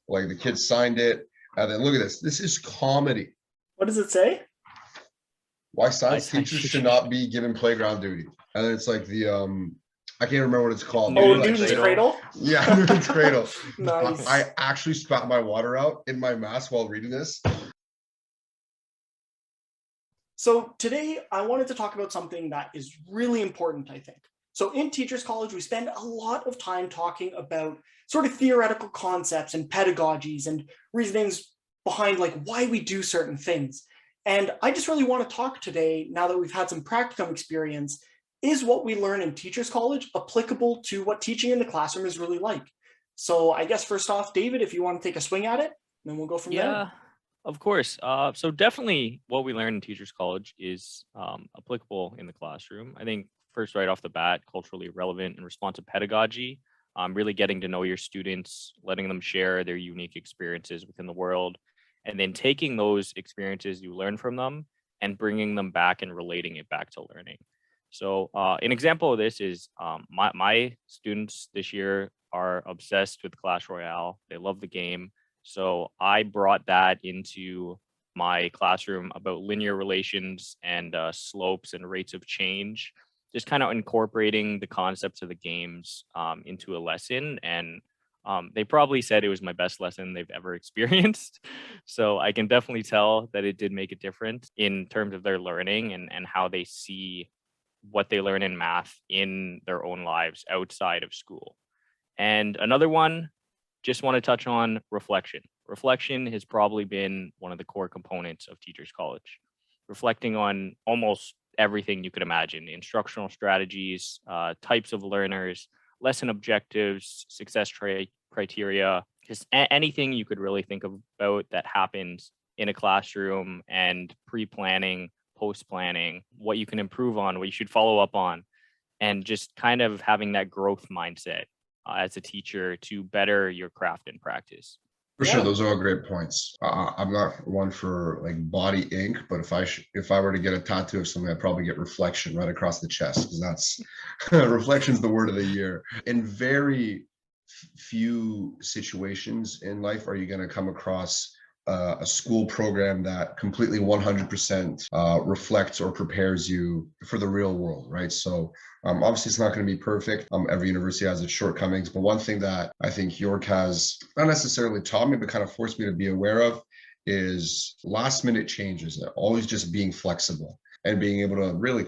Like the kids signed it. And then look at this. This is comedy. What does it say? Why science teachers should not be given playground duty. And then it's like the I can't remember what it's called. Oh, Newton's Cradle? Yeah, Newton's Cradle. Nice. I actually spat my water out in my mask while reading this. So today I wanted to talk about something that is really important, I think. So in Teachers College, we spend a lot of time talking about sort of theoretical concepts and pedagogies and reasonings behind like why we do certain things. And I just really want to talk today, now that we've had some practicum experience, is what we learn in Teachers College applicable to what teaching in the classroom is really like? So I guess first off, David, if you want to take a swing at it, then we'll go from there. Yeah, of course. So definitely what we learn in Teachers College is applicable in the classroom. I think first, right off the bat, culturally relevant and responsive pedagogy, really getting to know your students, letting them share their unique experiences within the world, and then taking those experiences you learn from them and bringing them back and relating it back to learning. So an example of this is my students this year are obsessed with Clash Royale. They love the game. So I brought that into my classroom about linear relations and slopes and rates of change, just kind of incorporating the concepts of the games into a lesson. And they probably said it was my best lesson they've ever experienced. So I can definitely tell that it did make a difference in terms of their learning and how they see what they learn in math in their own lives outside of school. And another one, just want to touch on reflection. Reflection has probably been one of the core components of Teachers College. Reflecting on almost everything you could imagine: instructional strategies, types of learners, lesson objectives, success criteria, just anything you could really think about that happens in a classroom, and pre-planning, post-planning, what you can improve on, what you should follow up on, and just kind of having that growth mindset as a teacher to better your craft and practice. For sure, those are all great points. I'm not one for like body ink, but if I were to get a tattoo of something, I'd probably get reflection right across the chest, because that's reflection's the word of the year. In very few situations in life are you going to come across a school program that completely 100% reflects or prepares you for the real world, right? So obviously it's not going to be perfect. Every university has its shortcomings, but one thing that I think York has not necessarily taught me, but kind of forced me to be aware of, is last minute changes, always just being flexible and being able to really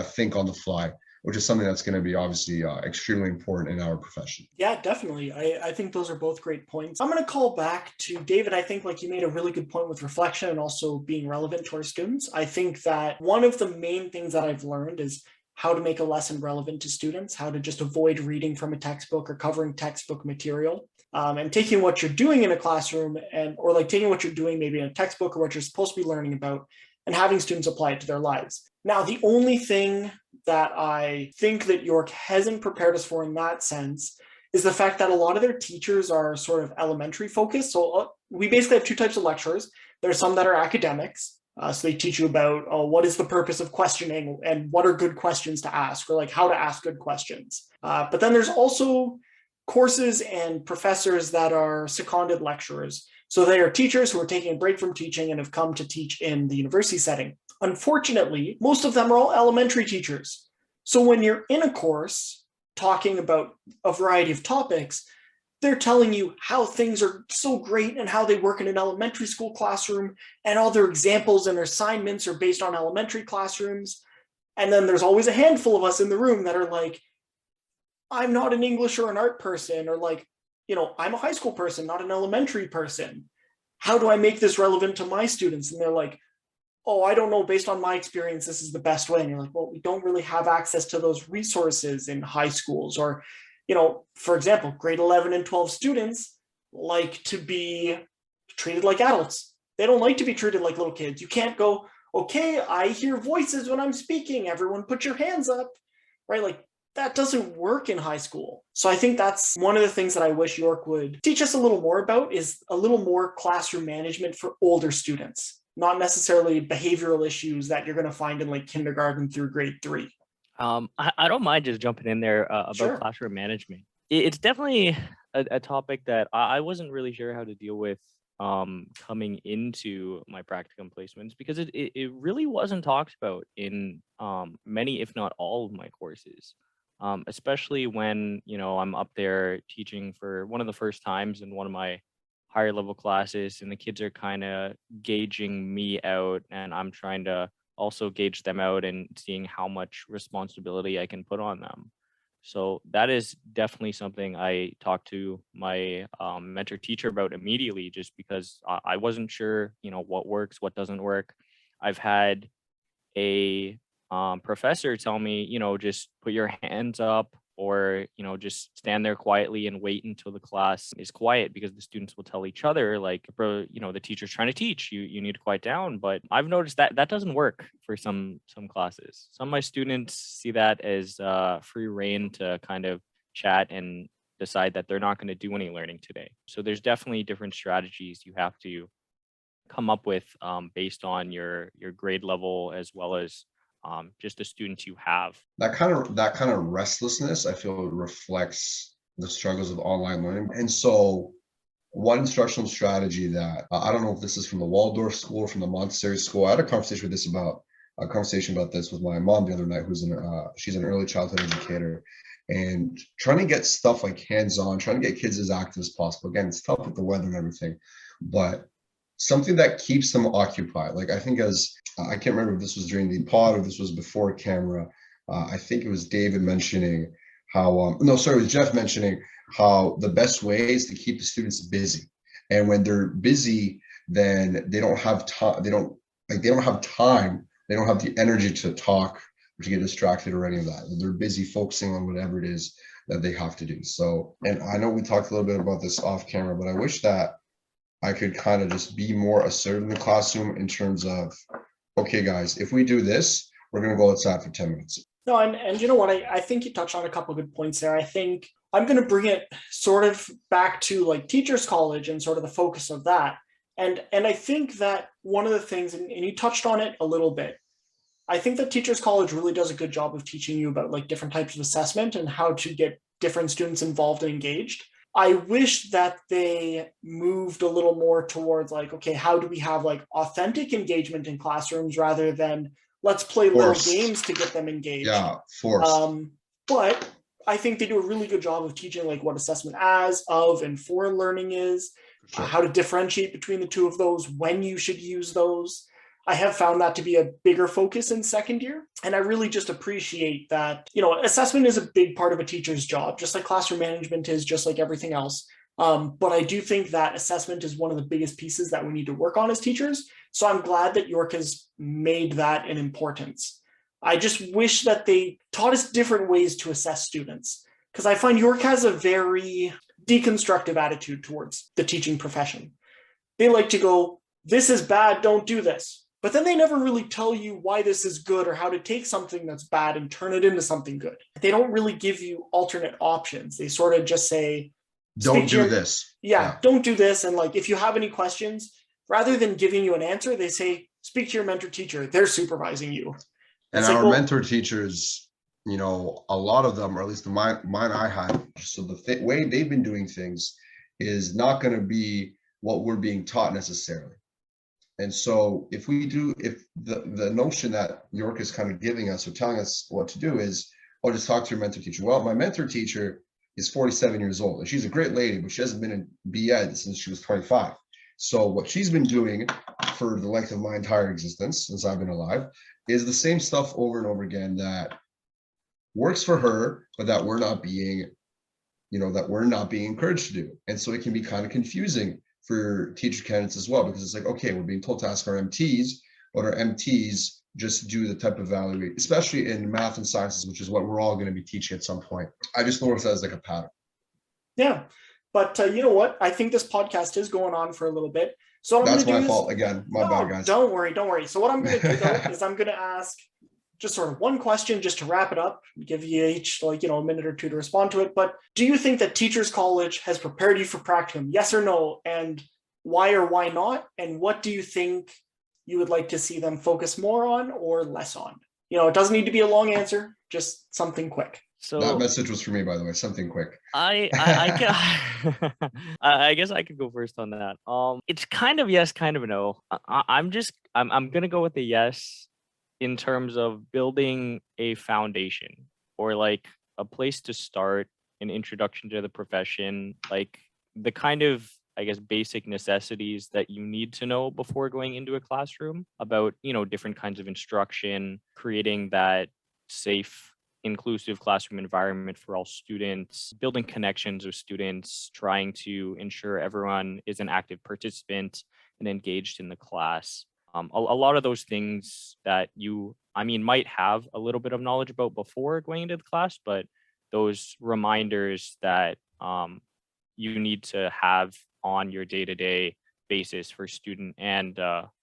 think on the fly, which is something that's going to be obviously extremely important in our profession. Yeah, definitely. I think those are both great points. I'm going to call back to David. I think like you made a really good point with reflection and also being relevant to our students. I think that one of the main things that I've learned is how to make a lesson relevant to students, how to just avoid reading from a textbook or covering textbook material. And taking what you're doing in a classroom or like taking what you're doing maybe in a textbook or what you're supposed to be learning about and having students apply it to their lives. Now, the only thing that I think that York hasn't prepared us for in that sense is the fact that a lot of their teachers are sort of elementary focused. So we basically have two types of lecturers. There are some that are academics. So they teach you about what is the purpose of questioning and what are good questions to ask, or like how to ask good questions. But then there's also courses and professors that are seconded lecturers. So they are teachers who are taking a break from teaching and have come to teach in the university setting. Unfortunately, most of them are all elementary teachers. So when you're in a course talking about a variety of topics, they're telling you how things are so great and how they work in an elementary school classroom, and all their examples and their assignments are based on elementary classrooms. And then there's always a handful of us in the room that are like, I'm not an English or an art person, or like, I'm a high school person, not an elementary person. How do I make this relevant to my students? And they're like, oh, I don't know, based on my experience, this is the best way. And you're like, well, we don't really have access to those resources in high schools. Or, for example, grade 11 and 12 students like to be treated like adults. They don't like to be treated like little kids. You can't go, okay, I hear voices when I'm speaking. Everyone put your hands up, right? Like that doesn't work in high school. So I think that's one of the things that I wish York would teach us a little more about, is a little more classroom management for older students. Not necessarily behavioral issues that you're going to find in like kindergarten through grade 3. I don't mind just jumping in there about Sure. classroom management. It's definitely a topic that I wasn't really sure how to deal with coming into my practicum placements because it really wasn't talked about in many, if not all, of my courses. Especially when, I'm up there teaching for one of the first times in one of my higher level classes, and the kids are kind of gauging me out, and I'm trying to also gauge them out and seeing how much responsibility I can put on them. So that is definitely something I talked to my mentor teacher about immediately, just because I wasn't sure, what works, what doesn't work. I've had a professor tell me, just put your hands up, or, just stand there quietly and wait until the class is quiet, because the students will tell each other, like, bro, the teacher's trying to teach, you need to quiet down. But I've noticed that that doesn't work for some classes. Some of my students see that as free reign to kind of chat and decide that they're not going to do any learning today. So there's definitely different strategies you have to come up with based on your grade level, as well as just the students you have. That kind of restlessness, I feel, reflects the struggles of online learning. And so one instructional strategy that I don't know if this is from the Waldorf school or from the Montessori school. I had a conversation about this with my mom the other night, she's an early childhood educator, and trying to get stuff like hands-on, trying to get kids as active as possible. Again, it's tough with the weather and everything, but something that keeps them occupied. Like, I think, as I can't remember if this was during the pod or this was before camera. I think it was David mentioning how, no, sorry, it was Jeff mentioning how the best way is to keep the students busy. And when they're busy, then they don't have time. They don't have time. They don't have the energy to talk or to get distracted or any of that. They're busy focusing on whatever it is that they have to do. So, and I know we talked a little bit about this off camera, but I wish that I could kind of just be more assertive in the classroom in terms of, okay, guys, if we do this, we're going to go outside for 10 minutes. No, and you know what? I think you touched on a couple of good points there. I think I'm going to bring it sort of back to like Teachers College and sort of the focus of that. And I think that one of the things, and you touched on it a little bit, I think that Teachers College really does a good job of teaching you about like different types of assessment and how to get different students involved and engaged. I wish that they moved a little more towards like, okay, how do we have like authentic engagement in classrooms rather than let's play little games to get them engaged. Yeah, forced. But I think they do a really good job of teaching like what assessment as, of, and for learning is, Sure. How to differentiate between the two of those, when you should use those. I have found that to be a bigger focus in second year. And I really just appreciate that, assessment is a big part of a teacher's job, just like classroom management is, just like everything else. But I do think that assessment is one of the biggest pieces that we need to work on as teachers. So I'm glad that York has made that an importance. I just wish that they taught us different ways to assess students, because I find York has a very deconstructive attitude towards the teaching profession. They like to go, this is bad, don't do this. But then they never really tell you why this is good or how to take something that's bad and turn it into something good. They don't really give you alternate options. They sort of just say, don't do this. Yeah, don't do this. And like, if you have any questions, rather than giving you an answer, they say, speak to your mentor teacher. They're supervising you. And our mentor teachers, a lot of them, or at least the mine I had, so the way they've been doing things is not going to be what we're being taught necessarily. And so if the notion that York is kind of giving us or telling us what to do is, oh, just talk to your mentor teacher. Well, my mentor teacher is 47 years old, and she's a great lady, but she hasn't been in BEd since she was 25. So what she's been doing for the length of my entire existence, since I've been alive, is the same stuff over and over again that works for her, but that we're not being encouraged to do. And so it can be kind of confusing for teacher candidates as well, because it's like, okay, we're being told to ask our MTs, but our MTs just do the type of evaluate, especially in math and sciences, which is what we're all going to be teaching at some point. I just noticed that as like a pattern. Yeah. But you know what? I think this podcast is going on for a little bit. So that's my fault again. My bad, guys. Don't worry. So what I'm going to do though is I'm going to ask just sort of one question just to wrap it up, give you each a minute or two to respond to it. But do you think that Teachers College has prepared you for practicum? Yes or no? And why or why not? And what do you think you would like to see them focus more on or less on? It doesn't need to be a long answer, just something quick. So That message was for me, by the way. Something quick. I can I guess I could go first on that. It's kind of yes, kind of no. I'm gonna go with a yes in terms of building a foundation or like a place to start, an introduction to the profession, like the kind of I guess basic necessities that you need to know before going into a classroom about, different kinds of instruction, creating that safe inclusive classroom environment for all students, building connections with students, trying to ensure everyone is an active participant and engaged in the class. A lot of those things that might have a little bit of knowledge about before going into the class, but those reminders that you need to have on your day-to-day basis for student and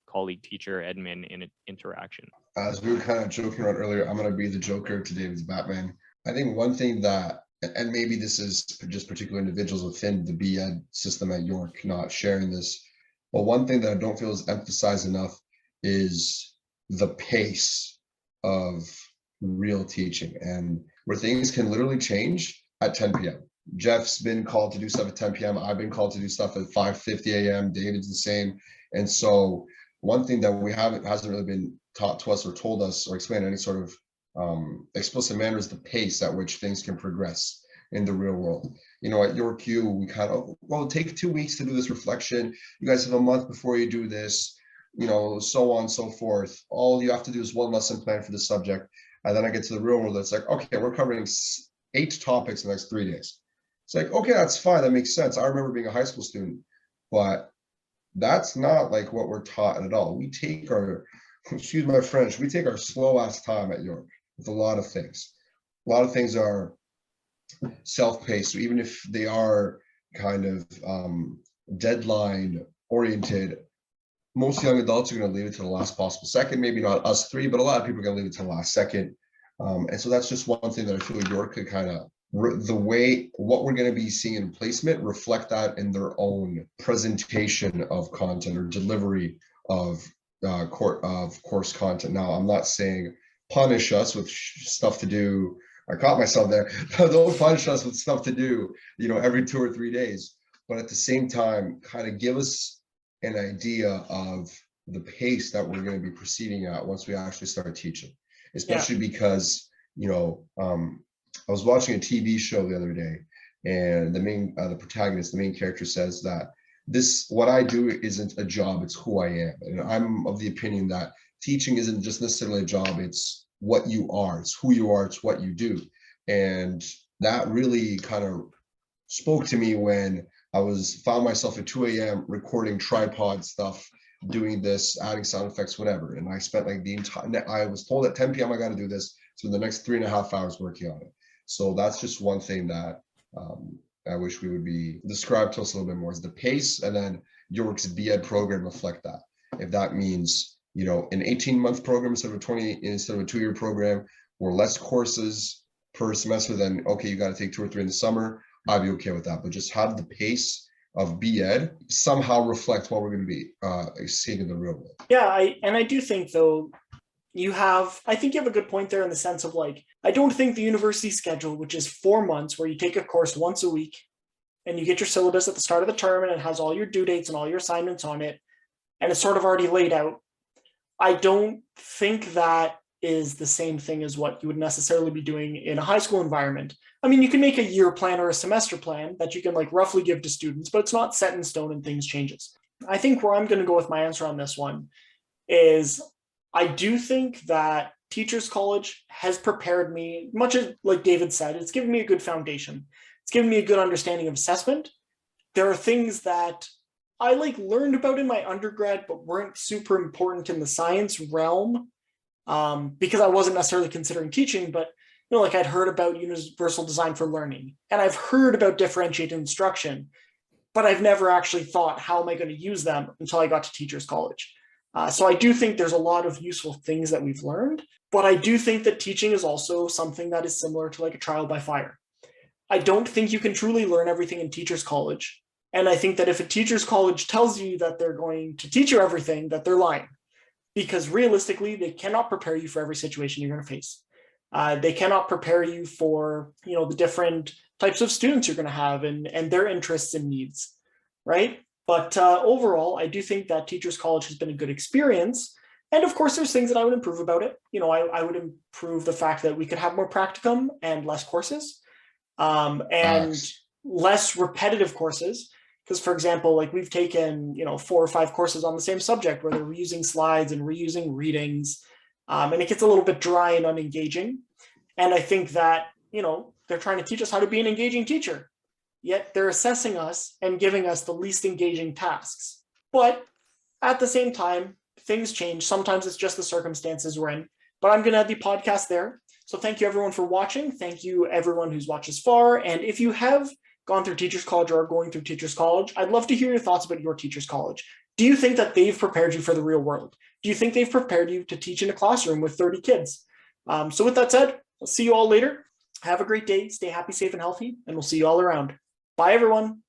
colleague, teacher, admin interaction. As we were kind of joking around earlier, I'm going to be the Joker to David's Batman. I think one thing that, and maybe this is just particular individuals within the B.Ed system at York not sharing this, but one thing that I don't feel is emphasized enough is the pace of real teaching, and where things can literally change at 10 p.m. Jeff's been called to do stuff at 10 p.m. I've been called to do stuff at 5:50 a.m. David's the same. And so one thing that hasn't really been taught to us or told us or explained in any sort of explicit manner is the pace at which things can progress in the real world. At York U, we kind of, well, take 2 weeks to do this reflection. You guys have a month before you do this, so on and so forth. All you have to do is one lesson plan for the subject. And then I get to the real world. It's like, okay, we're covering 8 topics in the next 3 days. It's like, okay, that's fine. That makes sense. I remember being a high school student, but that's not like what we're taught at all. We take excuse my French, we take our slow ass time at York with a lot of things. A lot of things are self-paced. So even if they are kind of deadline oriented, most young adults are going to leave it to the last possible second. Maybe not us three, but a lot of people are going to leave it to the last second. And so that's just one thing that I feel York could kind of, the way what we're going to be seeing in placement, reflect that in their own presentation of content or delivery of course content. Now, I'm not saying punish us with stuff to do. I caught myself there. Don't punish us with stuff to do, every 2 or 3 days. But at the same time, kind of give us an idea of the pace that we're going to be proceeding at once we actually start teaching, especially because, I was watching a TV show the other day, and the protagonist, the main character, says that what I do isn't a job, it's who I am. And I'm of the opinion that teaching isn't just necessarily a job, it's what you are, it's who you are, it's what you do. And that really kind of spoke to me when I found myself at 2 a.m. recording tripod stuff, doing this, adding sound effects, whatever. And I spent like I was told at 10 p.m. I got to do this. So the next 3.5 hours working on it. So that's just one thing that I wish we would be described to us a little bit more, is the pace, and then York's B.Ed program reflect that. If that means, an 18-month program instead of a 2-year program, or less courses per semester, then okay, you got to take 2 or 3 in the summer, I'd be okay with that. But just have the pace of B.Ed somehow reflect what we're going to be seeing in the real world. Yeah, I do think, though, I think you have a good point there in the sense of I don't think the university schedule, which is 4 months where you take a course once a week and you get your syllabus at the start of the term and it has all your due dates and all your assignments on it, and it's sort of already laid out. I don't think that is the same thing as what you would necessarily be doing in a high school environment. I mean, you can make a year plan or a semester plan that you can roughly give to students, but it's not set in stone and things changes. I think where I'm going to go with my answer on this one is I do think that Teachers College has prepared me, much as like David said, it's given me a good foundation. It's given me a good understanding of assessment. There are things that I learned about in my undergrad, but weren't super important in the science realm because I wasn't necessarily considering teaching, but I'd heard about universal design for learning, and I've heard about differentiated instruction, but I've never actually thought, how am I going to use them until I got to Teachers College. So I do think there's a lot of useful things that we've learned, but I do think that teaching is also something that is similar to a trial by fire. I don't think you can truly learn everything in Teachers College. And I think that if a Teachers College tells you that they're going to teach you everything, that they're lying. Because realistically, they cannot prepare you for every situation you're going to face. They cannot prepare you for, the different types of students you're going to have and their interests and needs, right? But overall, I do think that Teachers College has been a good experience. And of course, there's things that I would improve about it. I would improve the fact that we could have more practicum and less courses, and less repetitive courses. Because, for example, like we've taken, 4 or 5 courses on the same subject where they're reusing slides and reusing readings, and it gets a little bit dry and unengaging. And I think that, they're trying to teach us how to be an engaging teacher, yet they're assessing us and giving us the least engaging tasks. But at the same time, things change. Sometimes it's just the circumstances we're in. But I'm going to end the podcast there. So thank you, everyone, for watching. Thank you, everyone who's watched this far. And if you have gone through Teachers College or are going through Teachers College, I'd love to hear your thoughts about your Teachers College. Do you think that they've prepared you for the real world? Do you think they've prepared you to teach in a classroom with 30 kids? So with that said, I'll see you all later. Have a great day. Stay happy, safe, and healthy, and we'll see you all around. Bye, everyone.